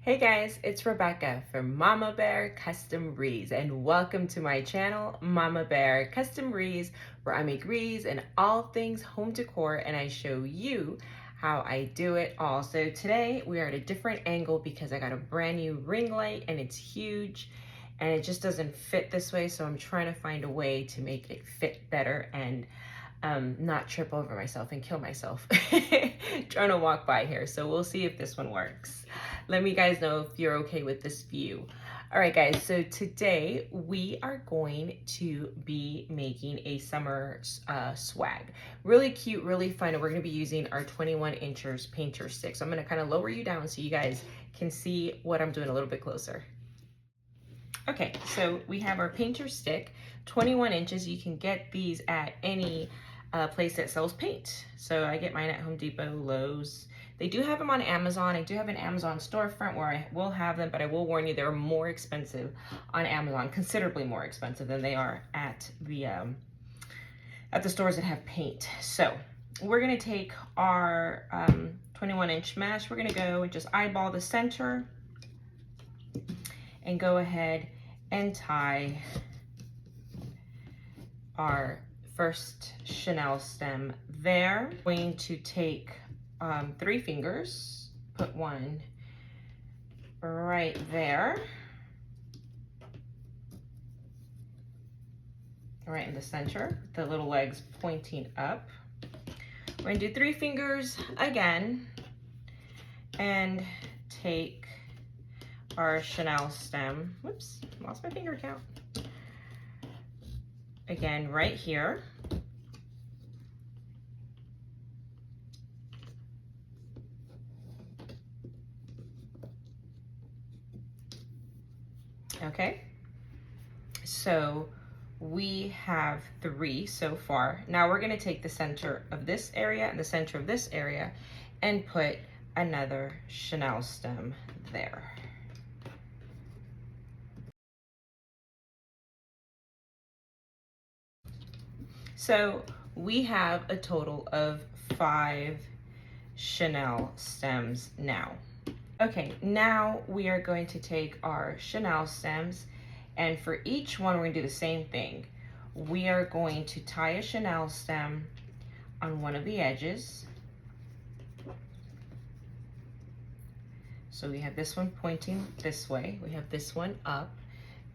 Hey guys, it's Rebecca from Mama Bear Custom Wreaths, and welcome to my channel, Mama Bear Custom Wreaths, where I make wreaths and all things home decor, and I show you how I do it all. So today we are at a different angle because I got a brand new ring light and it's huge and it just doesn't fit this way, so I'm trying to find a way to make it fit better and not trip over myself and kill myself trying to walk by here. So we'll see if this one works. Let me guys know if you're okay with this view. All right guys, so today we are going to be making a summer swag. Really cute, really fun, and we're gonna be using our 21 inches painter stick. So I'm gonna kind of lower you down so you guys can see what I'm doing a little bit closer. Okay, so we have our painter stick, 21 inches. You can get these at any place that sells paint. So I get mine at Home Depot, Lowe's. They do have them on Amazon. I do have an Amazon storefront where I will have them, but I will warn you, they're more expensive on Amazon, considerably more expensive than they are at the stores that have paint. So we're gonna take our 21-inch mesh. We're gonna go and just eyeball the center and go ahead and tie our first chenille stem there. I'm going to take 3 fingers, put one right there, right in the center, the little legs pointing up. We're gonna do 3 fingers again and take our chenille stem. Whoops, lost my finger count. Again, right here. Okay, so we have 3 so far. Now we're gonna take the center of this area and the center of this area and put another chenille stem there. So we have a total of 5 chenille stems now. Okay, now we are going to take our chenille stems, and for each one we're going to do the same thing. We are going to tie a chenille stem on one of the edges. So we have this one pointing this way, we have this one up,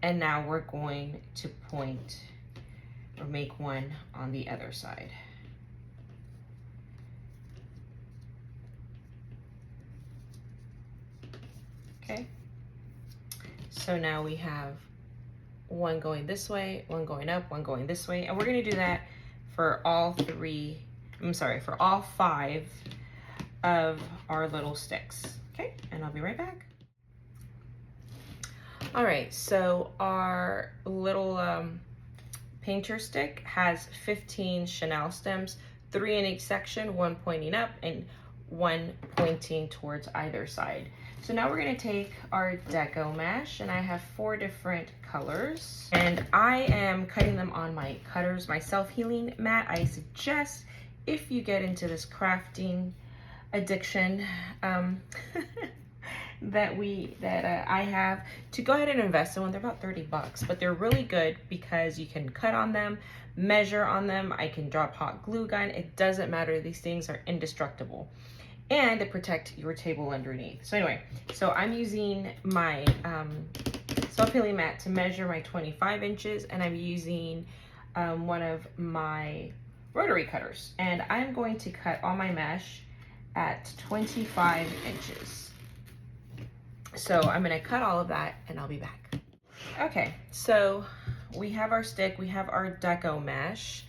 and now we're going to point or make one on the other side. Okay, so now we have one going this way, one going up, one going this way, and we're going to do that for all 5 of our little sticks. Okay, and I'll be right back. All right, so our little painter stick has 15 chenille stems, 3 in each section, 1 pointing up and 1 pointing towards either side. So now we're gonna take our deco mesh, and I have 4 different colors, and I am cutting them on my cutters, my self-healing mat. I suggest, if you get into this crafting addiction that I have, to go ahead and invest in one. They're about 30 bucks, but they're really good because you can cut on them, measure on them. I can drop hot glue gun. It doesn't matter. These things are indestructible, and to protect your table underneath. So anyway, so I'm using my self-healing mat to measure my 25 inches, and I'm using one of my rotary cutters, and I'm going to cut all my mesh at 25 inches. So I'm gonna cut all of that and I'll be back. Okay, so we have our stick, we have our deco mesh,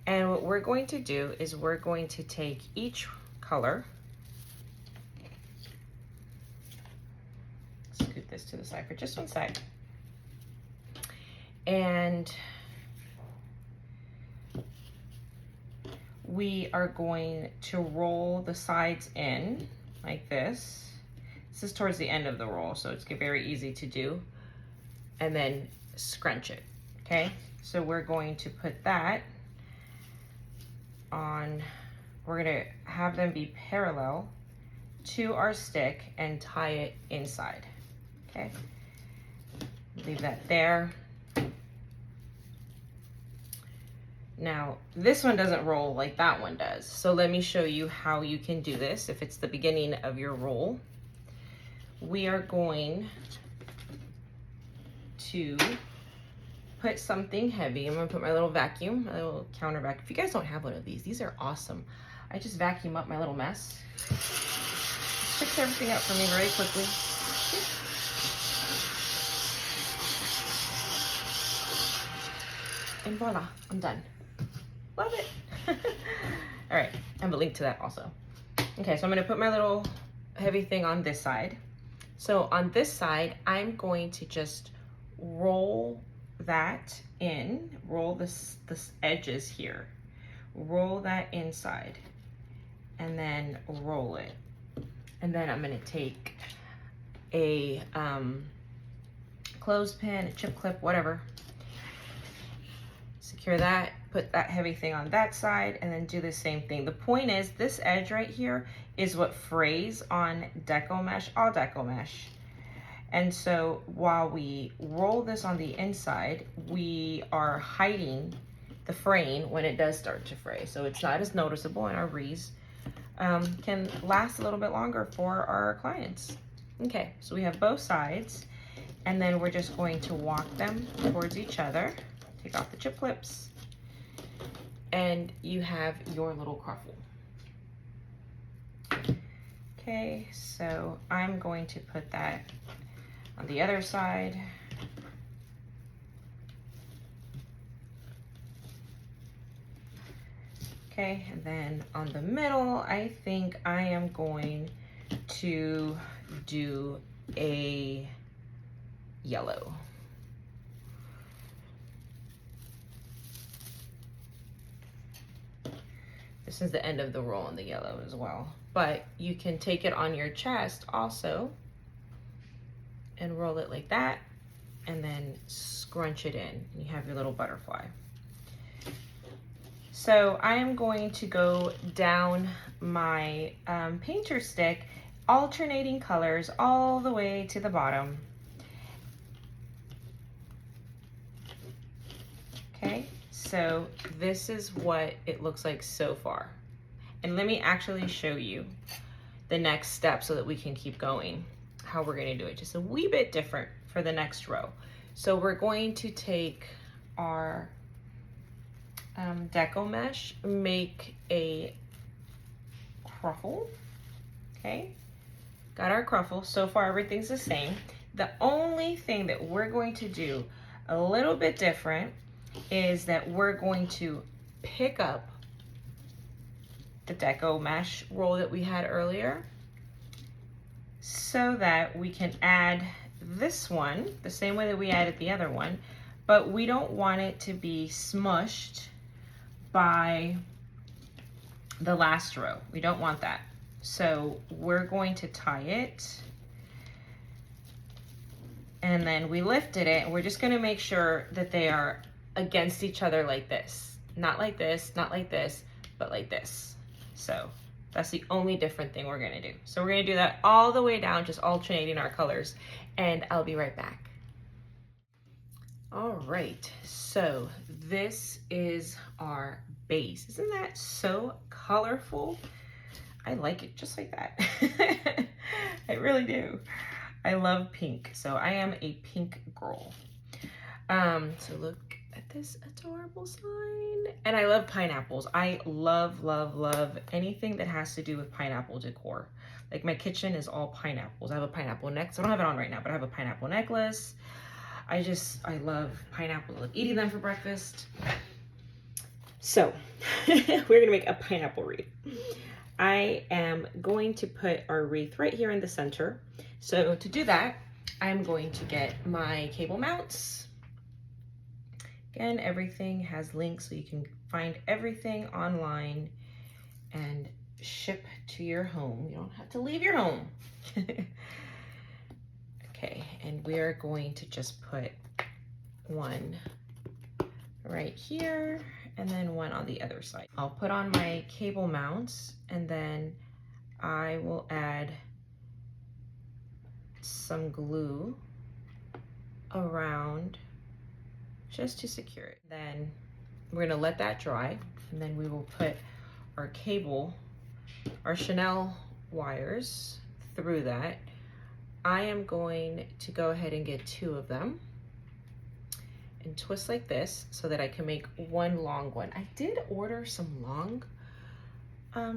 and what we're going to do is we're going to take each color, scoot this to the side for just 1 sec, and we are going to roll the sides in like this. This is towards the end of the roll, so it's very easy to do, and then scrunch it. Okay, so we're going to put that on, we're gonna have them be parallel to our stick and tie it inside. Okay, leave that there. Now, this one doesn't roll like that one does. So let me show you how you can do this if it's the beginning of your roll. We are going to put something heavy. I'm gonna put my little vacuum, my little counter vacuum. If you guys don't have one of these are awesome. I just vacuum up my little mess. Fix everything up for me very quickly. And voila, I'm done. Love it. All right, I have a link to that also. Okay, so I'm gonna put my little heavy thing on this side. So on this side, I'm going to just roll that in, roll this edges here, roll that inside, and then roll it. And then I'm gonna take a clothespin, a chip clip, whatever, secure that, put that heavy thing on that side, and then do the same thing. The point is, this edge right here is what frays on deco mesh, all deco mesh. And so while we roll this on the inside, we are hiding the fraying when it does start to fray. So it's not as noticeable, and our wreaths can last a little bit longer for our clients. Okay, so we have both sides, and then we're just going to walk them towards each other. Take off the chip clips, and you have your little cruffle. Okay, so I'm going to put that on the other side. Okay, and then on the middle, I think I am going to do a yellow. This is the end of the roll on the yellow as well. But you can take it on your chest also and roll it like that, and then scrunch it in. You have your little butterfly. So I am going to go down my painter stick, alternating colors all the way to the bottom. Okay, so this is what it looks like so far. And let me actually show you the next step so that we can keep going, how we're gonna do it. Just a wee bit different for the next row. So we're going to take our deco mesh, make a cruffle, okay? Got our cruffle. So far, everything's the same. The only thing that we're going to do a little bit different is that we're going to pick up the deco mesh roll that we had earlier so that we can add this one the same way that we added the other one, but we don't want it to be smushed by the last row. We don't want that. So we're going to tie it, and then we lifted it, and we're just going to make sure that they are against each other like this. Not like this, not like this, but like this. So that's the only different thing we're gonna do. So we're gonna do that all the way down, just alternating our colors, and I'll be right back. All right, so this is our base. Isn't that so colorful? I like it just like that. I really do. I love pink, so I am a pink girl. So look at this adorable sign. And I love pineapples. I love, love, love anything that has to do with pineapple decor. Like my kitchen is all pineapples. I have a pineapple necklace. I don't have it on right now, but I have a pineapple necklace. I love pineapples. I love eating them for breakfast. So we're gonna make a pineapple wreath. I am going to put our wreath right here in the center. So to do that, I'm going to get my cable mounts. Again, everything has links so you can find everything online and ship to your home. You don't have to leave your home. Okay, and we are going to just put one right here and then one on the other side. I'll put on my cable mounts, and then I will add some glue around just to secure it. Then we're gonna let that dry, and then we will put our cable, our Chanel wires through that. I am going to go ahead and get 2 of them and twist like this so that I can make one long one. I did order some long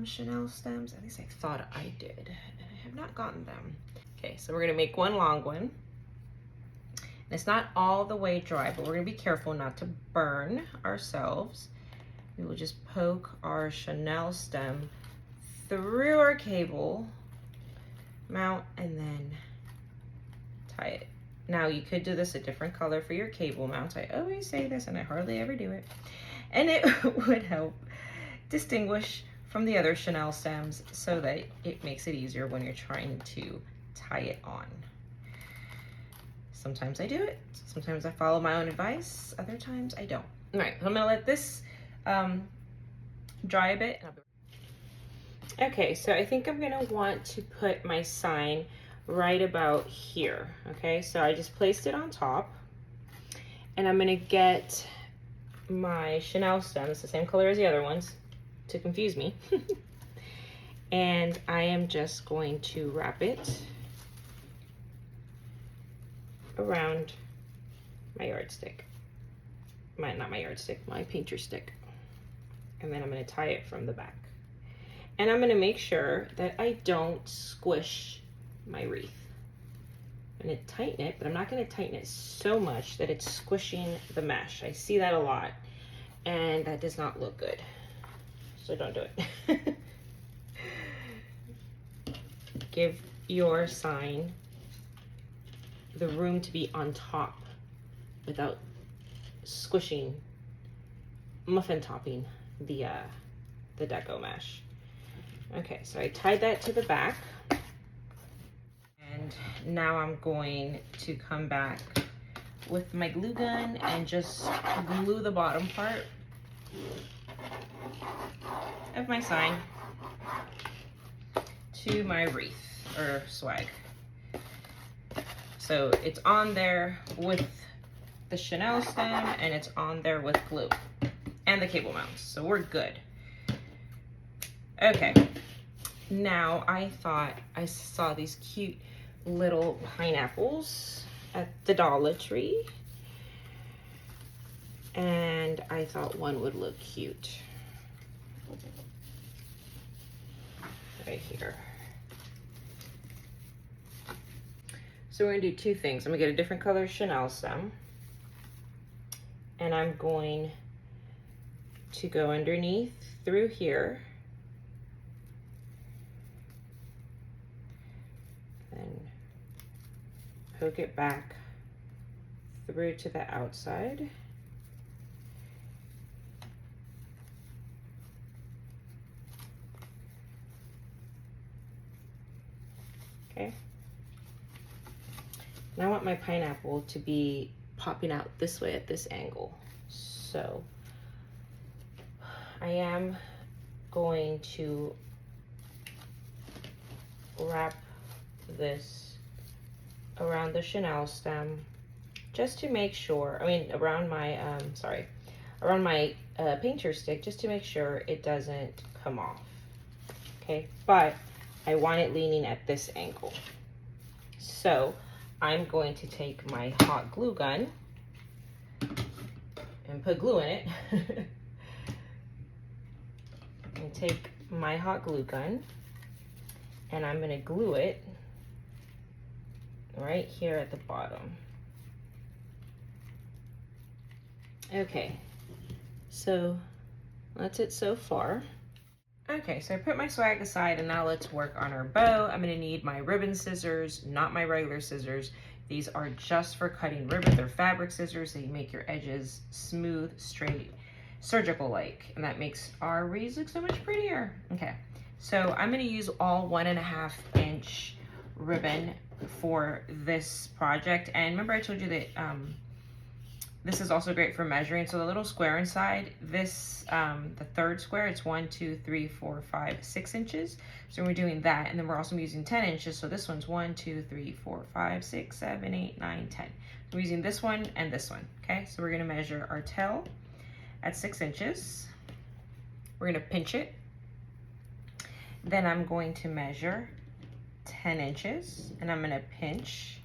Chanel stems. At least I thought I did, and I have not gotten them. Okay, so we're gonna make one long one. And it's not all the way dry, but we're gonna be careful not to burn ourselves. We will just poke our Chanel stem through our cable mount and then tie it. Now you could do this a different color for your cable mounts. I always say this and I hardly ever do it. And it would help distinguish from the other Chanel stems so that it makes it easier when you're trying to tie it on. Sometimes I do it, sometimes I follow my own advice, other times I don't. All right, I'm gonna let this dry a bit. Okay, so I think I'm gonna want to put my sign right about here. Okay, so I just placed it on top, and I'm gonna get my Chanel stems, the same color as the other ones, to confuse me. And I am just going to wrap it around my yardstick. Not my yardstick, my painter stick. And then I'm gonna tie it from the back. And I'm gonna make sure that I don't squish my wreath. I'm gonna tighten it, but I'm not gonna tighten it so much that it's squishing the mesh. I see that a lot, and that does not look good. So don't do it. Give your sign the room to be on top without squishing, muffin topping the deco mesh. Okay, so I tied that to the back, and now I'm going to come back with my glue gun and just glue the bottom part of my sign to my wreath or swag. So it's on there with the Chanel stem, and it's on there with glue and the cable mounts, so we're good. Okay, now I thought I saw these cute little pineapples at the Dollar Tree, and I thought one would look cute right here. So we're gonna do 2 things. I'm gonna get a different color Chanel stem, and I'm going to go underneath through here, and poke it back through to the outside. Okay. Now I want my pineapple to be popping out this way at this angle. So I am going to wrap this around the Chanel stem just to make sure, around my, around my painter stick, just to make sure it doesn't come off. Okay, but I want it leaning at this angle. So I'm going to take my hot glue gun and put glue in it. And take my hot glue gun, and I'm gonna glue it right here at the bottom. Okay, so that's it so far. Okay, so I put my swag aside, and now let's work on our bow. I'm gonna need my ribbon scissors, not my regular scissors. These are just for cutting ribbon. They're fabric scissors. They make your edges smooth, straight, surgical-like, and that makes our wreaths look so much prettier. Okay, so I'm gonna use all 1.5 inch ribbon for this project. And remember I told you that This is also great for measuring. So the little square inside, this, the third square, it's 1, 2, 3, 4, 5, 6 inches. So we're doing that, and then we're also using 10 inches. So this one's 1, 2, 3, 4, 5, 6, 7, 8, 9, 10. We're using this one and this one, okay? So we're gonna measure our tail at 6 inches. We're gonna pinch it. Then I'm going to measure 10 inches, and I'm gonna pinch.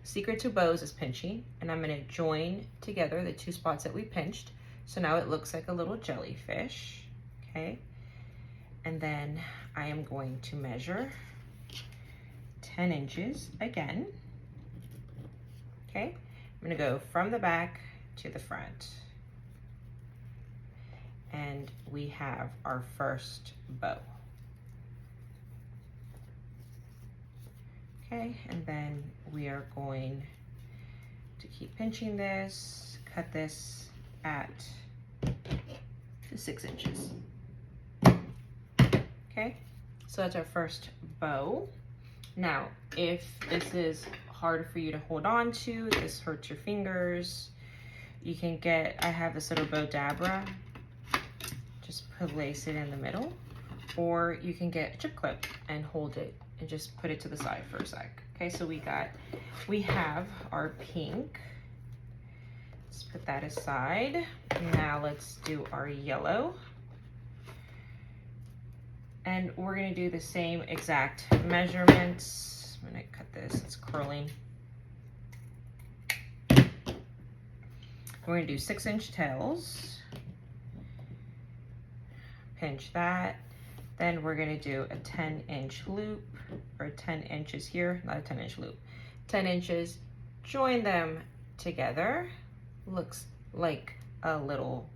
Secret to bows is pinching, and I'm gonna join together the two spots that we pinched. So now it looks like a little jellyfish, okay? And then I am going to measure 10 inches again, okay? I'm gonna go from the back to the front. And we have our first bow. Okay, and then we are going to keep pinching this, cut this at 6 inches. Okay, so that's our first bow. Now, if this is hard for you to hold on to, this hurts your fingers, you can get, I have this little bow dabra, just place it in the middle, or you can get a chip clip and hold it and just put it to the side for a sec. Okay, so we have our pink. Let's put that aside. Now let's do our yellow. And we're gonna do the same exact measurements. I'm gonna cut this, it's curling. We're gonna do 6-inch tails. Pinch that. Then we're gonna do a 10-inch loop, or 10 inches here, not a 10-inch loop. 10 inches, join them together. Looks like a little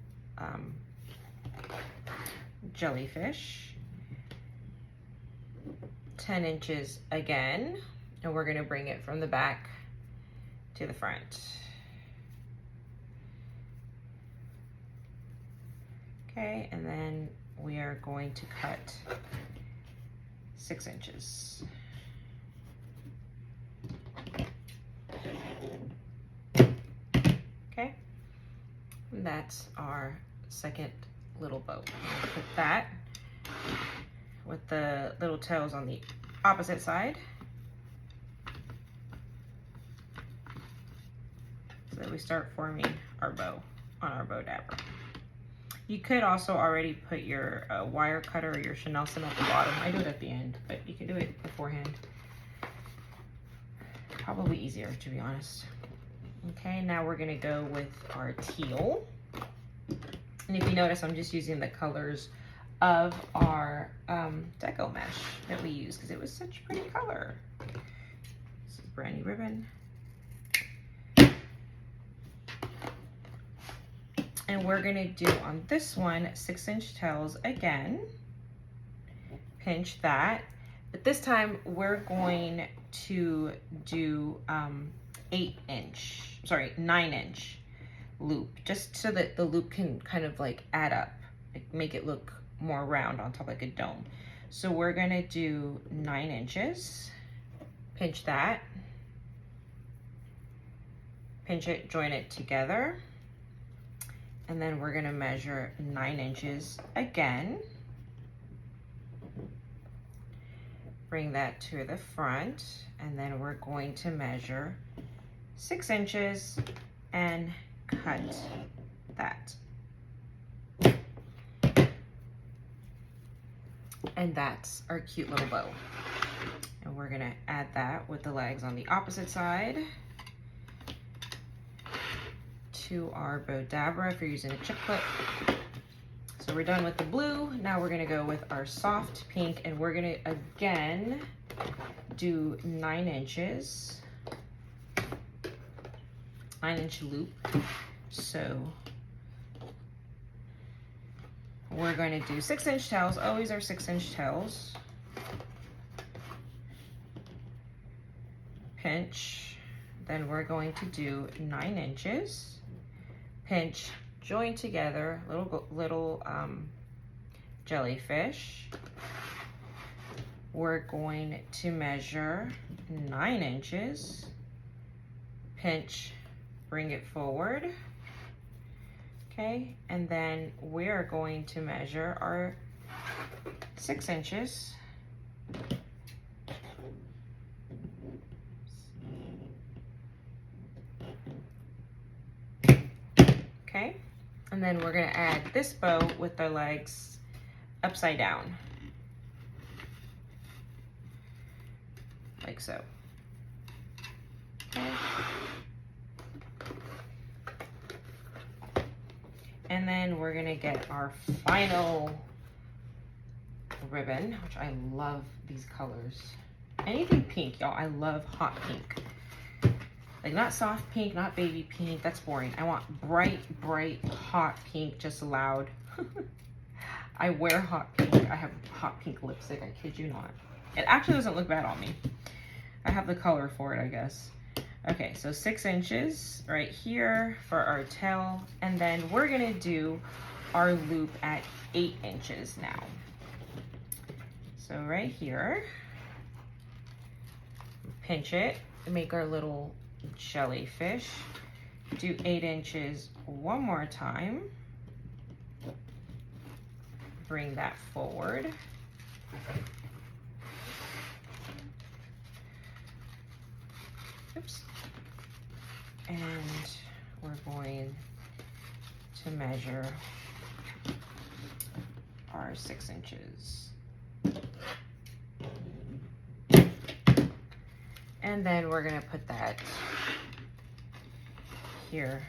jellyfish. 10 inches again, and we're gonna bring it from the back to the front. Okay, and then we are going to cut 6 inches. Okay, and that's our second little bow. Put that with the little tails on the opposite side, so that we start forming our bow on our bow dabber. You could also already put your wire cutter or your Chanel sim at the bottom. I do it at the end, but you can do it beforehand. Probably easier, to be honest. Okay, now we're gonna go with our teal. And if you notice, I'm just using the colors of our deco mesh that we use because it was such a pretty color. This is brand new ribbon. And we're gonna do on this one 6-inch tails again. Pinch that, but this time we're going to do 9-inch loop, just so that the loop can kind of like add up, like make it look more round on top like a dome. So we're gonna do 9 inches, pinch that, pinch it, join it together. And then we're gonna measure 9 inches again. Bring that to the front, and then we're going to measure 6 inches and cut that. And that's our cute little bow. And we're gonna add that with the legs on the opposite side to our bow dabra if you're using a chip clip. So we're done with the blue. Now we're gonna go with our soft pink, and we're gonna again do 9 inches, 9-inch loop. So we're going to do 6-inch tails, always our 6-inch tails. Pinch, then we're going to do 9 inches. Pinch, join together, little jellyfish. We're going to measure 9 inches. Pinch, bring it forward. Okay, and then we're going to measure our 6 inches. Okay, and then we're gonna add this bow with the legs upside down, like so. Okay. And then we're gonna get our final ribbon, which I love these colors. Anything pink, y'all, I love hot pink. Like not soft pink, not baby pink, that's boring. I want bright, bright, hot pink, just loud. I wear hot pink, I have hot pink lipstick, I kid you not. It actually doesn't look bad on me. I have the color for it, I guess. Okay, so 6 inches right here for our tail, and then we're gonna do our loop at 8 inches now. So right here, pinch it, make our little jellyfish, do 8 inches one more time, bring that forward. Oops. And we're going to measure our 6 inches. And then we're gonna put that here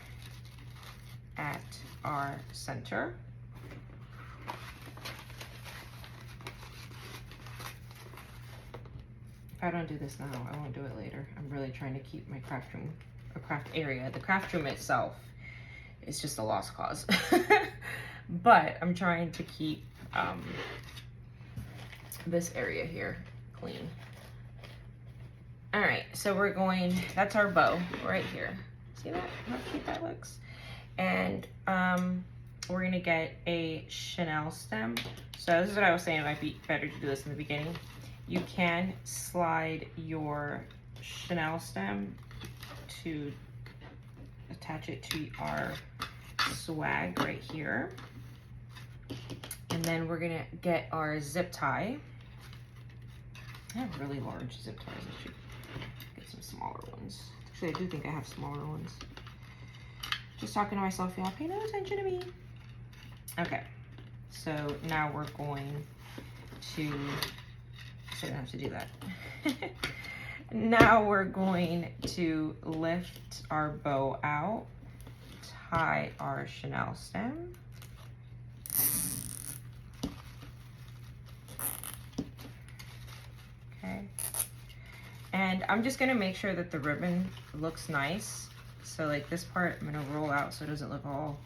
at our center. If I don't do this now, I won't do it later. I'm really trying to keep my craft room, or craft area. The craft room itself is just a lost cause. But I'm trying to keep this area here clean. All right, so we're going, that's our bow right here. See that, how cute that looks? And we're gonna get a chenille stem. So this is what I was saying, it might be better to do this in the beginning. You can slide your chenille stem to attach it to our swag right here. And then we're gonna get our zip tie. I have really large zip ties. I should get some smaller ones. Actually, I do think I have smaller ones. Just talking to myself, y'all. Pay no attention to me. Okay, so now we're going to, so I don't have to do that. Now we're going to lift our bow out, tie our chenille stem. Okay. And I'm just gonna make sure that the ribbon looks nice. So like this part, I'm gonna roll out so it doesn't look all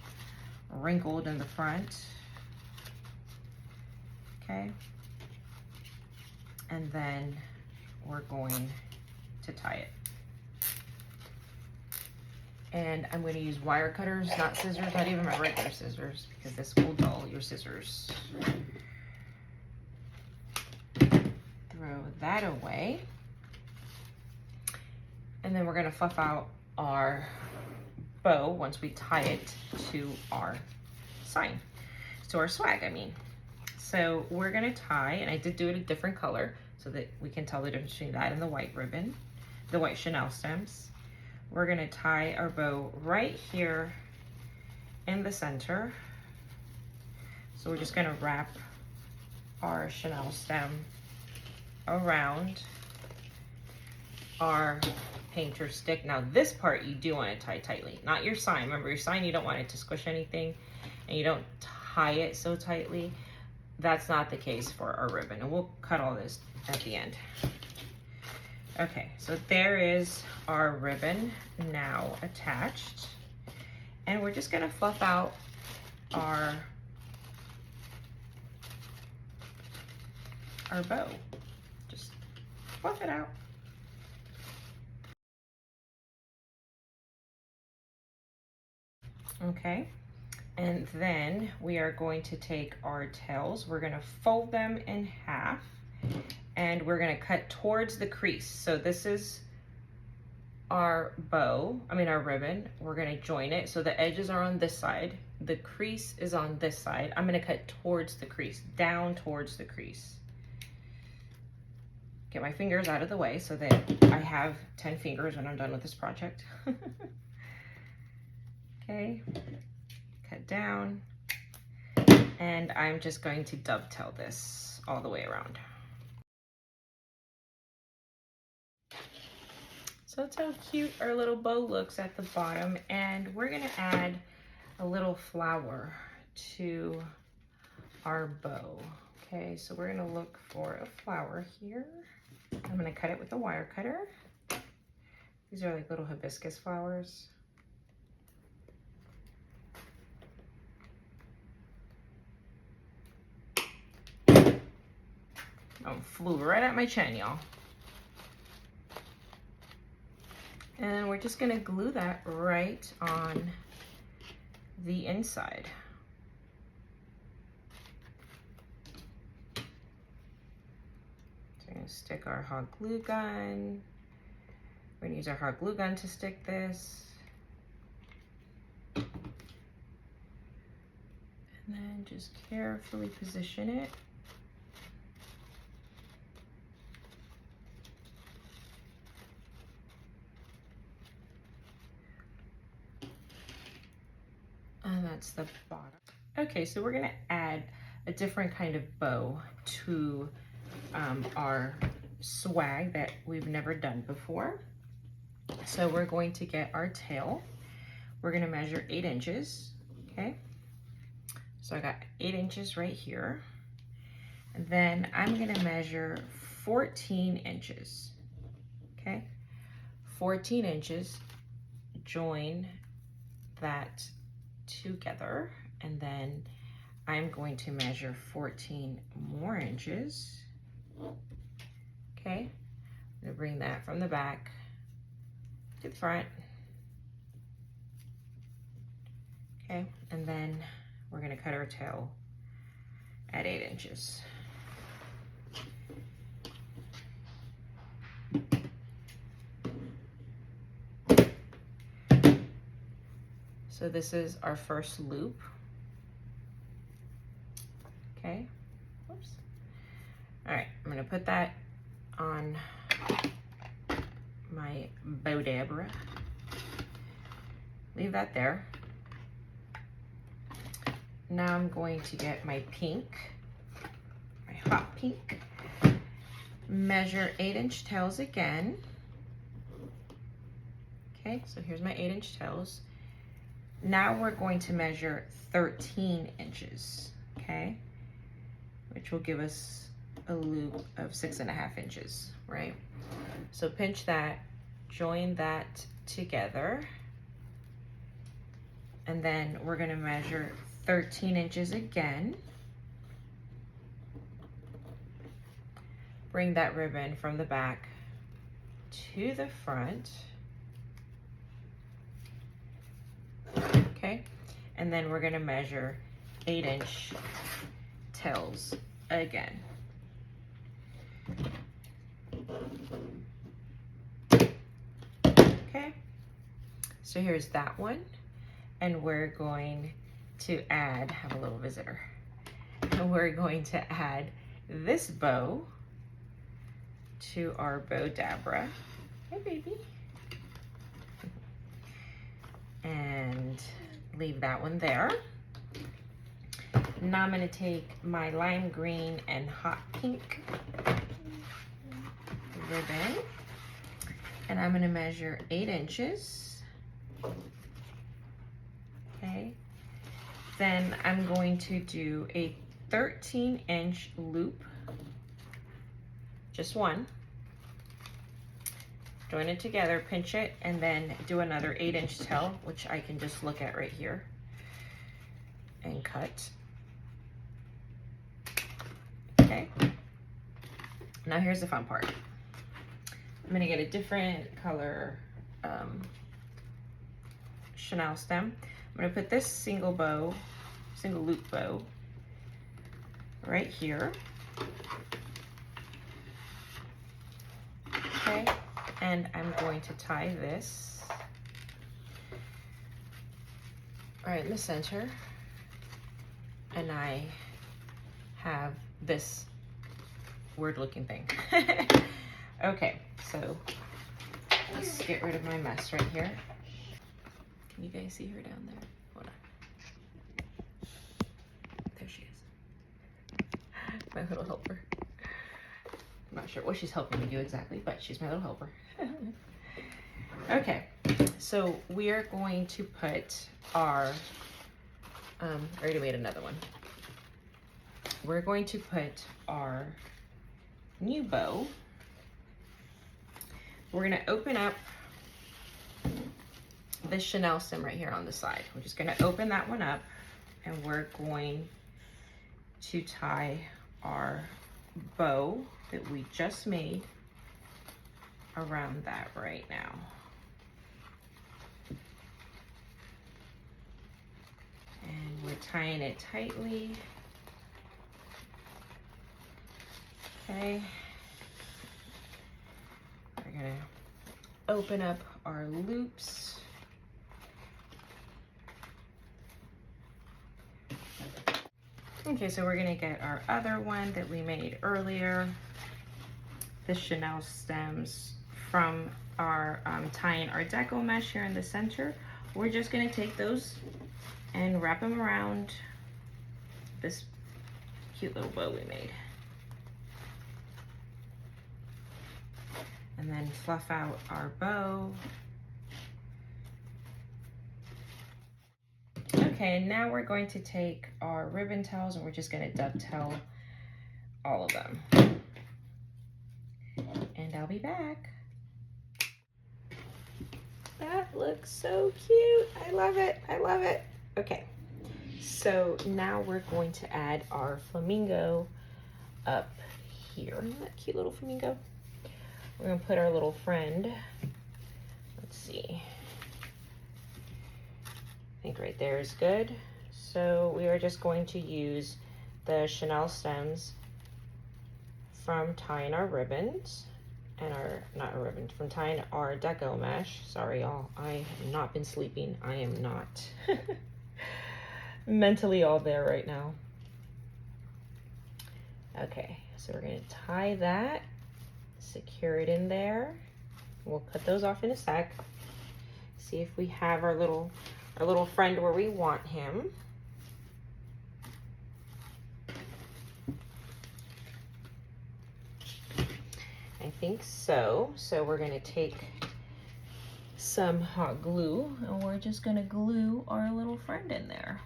wrinkled in the front. Okay. And then we're going to tie it. And I'm going to use wire cutters, not scissors, not even my regular scissors, because this will dull your scissors. Throw that away. And then we're going to fluff out our bow once we tie it to our sign, to our swag, I mean. So we're going to tie, and I did do it a different color so that we can tell the difference between that and the white ribbon, the white chenille stems. We're gonna tie our bow right here in the center. So we're just gonna wrap our chenille stem around our painter stick. Now this part you do want to tie tightly, not your sign. Remember, your sign, you don't want it to squish anything, and you don't tie it so tightly. That's not the case for our ribbon, and we'll cut all this at the end. Okay, so there is our ribbon now attached, and we're just gonna fluff out our bow. Just fluff it out. Okay, and then we are going to take our tails, we're gonna fold them in half, and we're gonna cut towards the crease. So this is our our ribbon, we're gonna join it. So the edges are on this side, the crease is on this side. I'm gonna cut towards the crease, down towards the crease. Get my fingers out of the way so that I have 10 fingers when I'm done with this project. Okay, cut down, and I'm just going to dovetail this all the way around. So that's how cute our little bow looks at the bottom, and we're gonna add a little flower to our bow. Okay, so we're gonna look for a flower here. I'm gonna cut it with a wire cutter. These are like little hibiscus flowers. Oh, flew right at my chin, y'all. And we're just gonna glue that right on the inside. So we're gonna stick our hot glue gun. We're gonna use our hot glue gun to stick this. And then just carefully position it. And that's the bottom. Okay, so we're gonna add a different kind of bow to our swag that we've never done before. So we're going to get our tail. We're gonna measure 8 inches, okay? So I got 8 inches right here. And then I'm gonna measure 14 inches, okay? 14 inches, join that together, and then I'm going to measure 14 more inches. Okay, I'm gonna bring that from the back to the front. Okay, and then we're gonna cut our tail at 8 inches. So this is our first loop. Okay, whoops. All right, I'm gonna put that on my bow dabra. Leave that there. Now I'm going to get my pink, my hot pink. Measure 8-inch tails again. Okay, so here's my 8-inch tails. Now we're going to measure 13 inches, okay? Which will give us a loop of 6.5 inches, right? So pinch that, join that together, and then we're gonna measure 13 inches again. Bring that ribbon from the back to the front. Okay, and then we're gonna measure 8-inch tails again. Okay, so here's that one, and we're going to add, have a little visitor, and we're going to add this bow to our bow dabra. Hey baby. And leave that one there. Now I'm gonna take my lime green and hot pink ribbon, and I'm gonna measure 8 inches. Okay. Then I'm going to do a 13-inch loop, just one. Join it together, pinch it, and then do another 8-inch tail, which I can just look at right here and cut. Okay. Now here's the fun part. I'm gonna get a different color Chanel stem. I'm gonna put this single loop bow right here. Okay. and I'm going to tie this right in the center, and I have this weird looking thing. Okay, so let's get rid of my mess right here. Can you guys see her down there? Hold on. There she is. My little helper. I'm not sure what she's helping me do exactly, but she's my little helper. Okay, so we are going to put our, I already made another one. We're going to put our new bow. We're gonna open up this Chanel stem right here on the side. We're just gonna open that one up, and we're going to tie our bow that we just made around that right now. And we're tying it tightly. Okay. We're gonna open up our loops. Okay, so we're gonna get our other one that we made earlier, the Chanel stems from our tying our deco mesh here in the center. We're just gonna take those and wrap them around this cute little bow we made. And then fluff out our bow. Okay, now we're going to take our ribbon tails and we're just gonna dovetail all of them. And I'll be back. That looks so cute. I love it, I love it. Okay, so now we're going to add our flamingo up here. Isn't that cute little flamingo? We're gonna put our little friend, let's see. I think right there is good. So we are just going to use the Chanel stems from tying our ribbons and from tying our deco mesh. Sorry y'all, I have not been sleeping. I am not mentally all there right now. Okay, so we're gonna tie that, secure it in there. We'll cut those off in a sec. See if we have our little friend where we want him. I think so. So we're gonna take some hot glue and we're just gonna glue our little friend in there.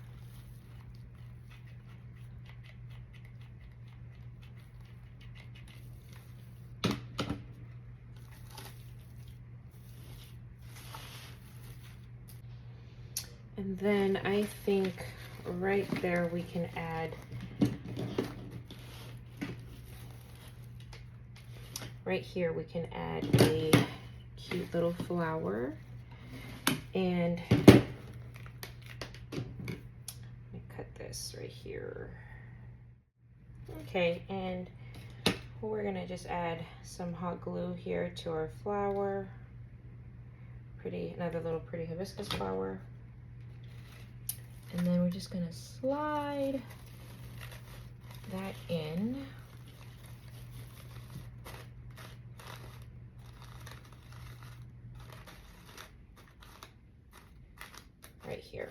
And then I think right there we can add, right here we can add a cute little flower. And let me cut this right here. Okay, and we're gonna just add some hot glue here to our flower. Another little pretty hibiscus flower. And then we're just gonna slide that in. Right here.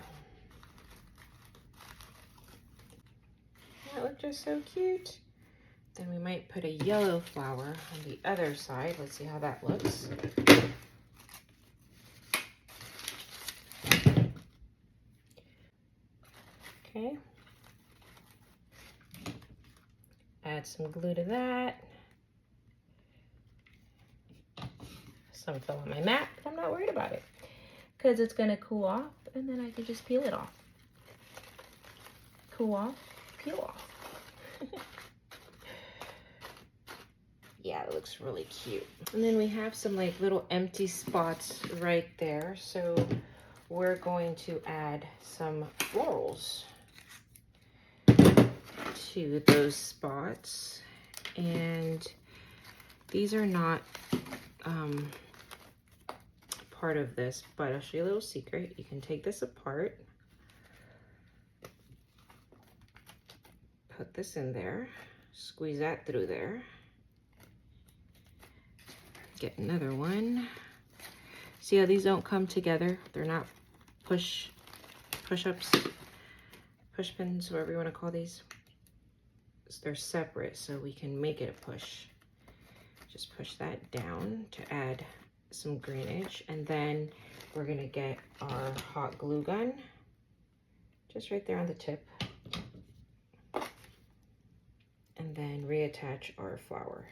That looked just so cute. Then we might put a yellow flower on the other side. Let's see how that looks. Okay. Add some glue to that. Some fell on my mat, but I'm not worried about it because it's gonna cool off and then I can just peel it off. Cool off, peel off. Yeah, it looks really cute. And then we have some like little empty spots right there. So we're going to add some florals to those spots. And these are not part of this, but I'll show you a little secret. You can take this apart, put this in there, squeeze that through there, get another one. See how these don't come together? They're not push-ups, push pins, whatever you want to call these. They're separate, so we can make it a push. Just push that down to add some greenage, and then we're gonna get our hot glue gun just right there on the tip, and then reattach our flower.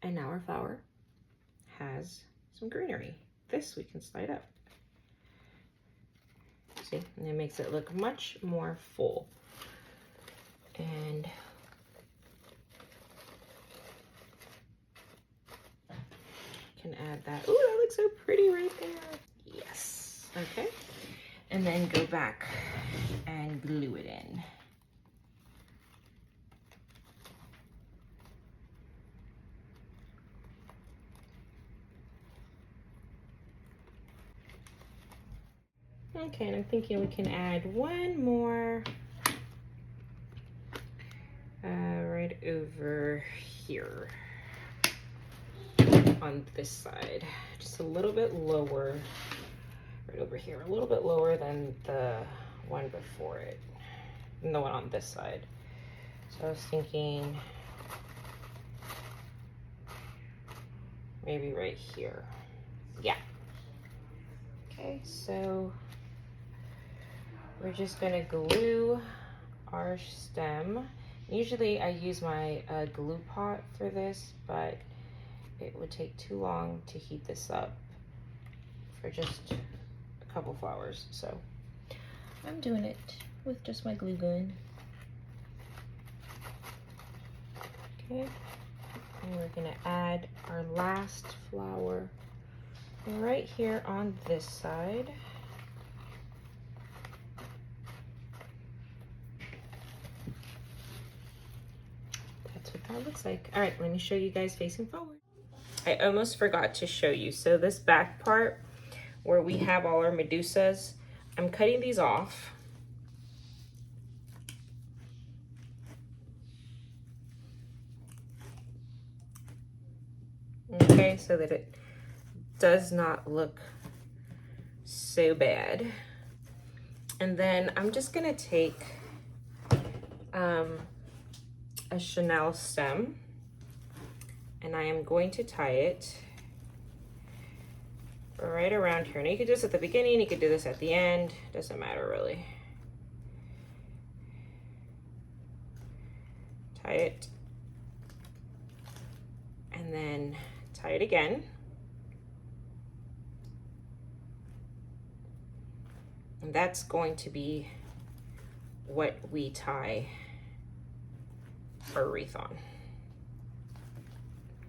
And now our flower has some greenery. This we can slide up. See, and it makes it look much more full. And can add that. Ooh, that looks so pretty right there. Yes. Okay. And then go back and glue it in. Okay, and I'm thinking we can add one more right over here on this side, just a little bit lower, right over here, a little bit lower than the one before it, and the one on this side. So I was thinking maybe right here. Yeah. Okay, so we're just gonna glue our stem. Usually I use my glue pot for this, but it would take too long to heat this up for just a couple flowers. So I'm doing it with just my glue gun. Okay, and we're gonna add our last flower right here on this side. That's what that looks like. All right, let me show you guys facing forward. I almost forgot to show you. So this back part where we have all our medusas, I'm cutting these off. Okay, so that it does not look so bad. And then I'm just gonna take a Chanel stem, and I am going to tie it right around here. Now you could do this at the beginning, you could do this at the end, doesn't matter really. Tie it, and then tie it again. And that's going to be what we tie our wreath on.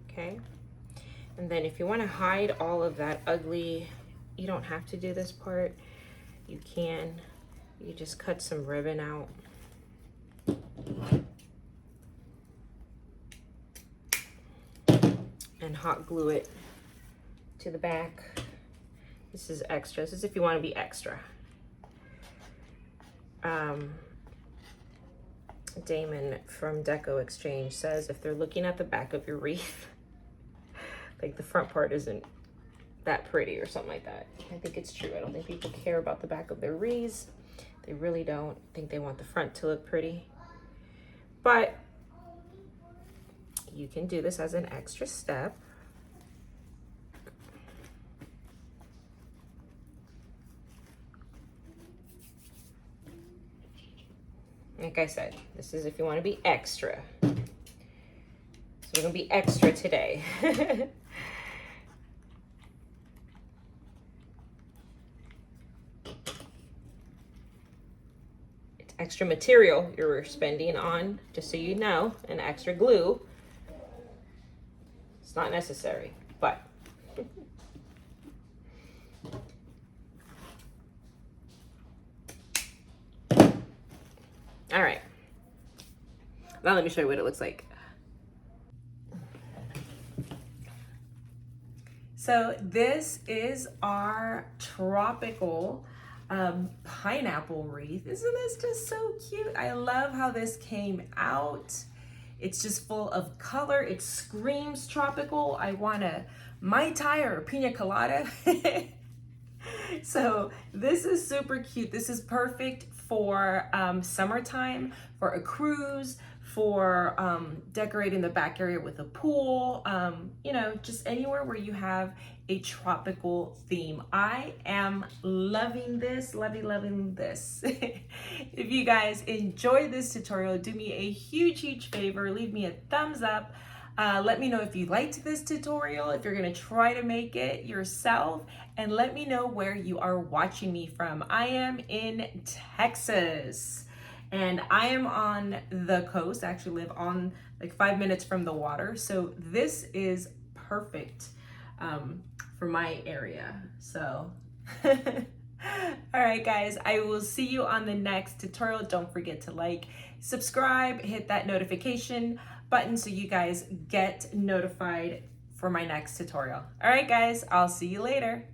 Okay, and then if you want to hide all of that ugly, you don't have to do this part. You can. You just cut some ribbon out. And hot glue it to the back. This is extra. This is if you want to be extra. Damon from Deco Exchange says if they're looking at the back of your wreath, like the front part isn't that pretty or something like that. I think it's true. I don't think people care about the back of their wreaths. They really don't. I think they want the front to look pretty. But you can do this as an extra step. Like I said, this is if you want to be extra. So we're going to be extra today. It's extra material you're spending on, just so you know, and extra glue. It's not necessary, but all right. Now let me show you what it looks like. So this is our tropical pineapple wreath. Isn't this just so cute? I love how this came out. It's just full of color. It screams tropical. I want a Mai Tai or a pina colada. So this is super cute. This is perfect for summertime, for a cruise, for decorating the back area with a pool, you know, just anywhere where you have a tropical theme. I am loving this, loving this. If you guys enjoyed this tutorial, do me a huge favor, leave me a thumbs up. Let me know if you liked this tutorial, if you're gonna try to make it yourself, and let me know where you are watching me from. I am in Texas, and I am on the coast. I actually live on like 5 minutes from the water, so this is perfect for my area. So all right guys, I will see you on the next tutorial. Don't forget to like, subscribe, hit that notification button so you guys get notified for my next tutorial. All right guys, I'll see you later.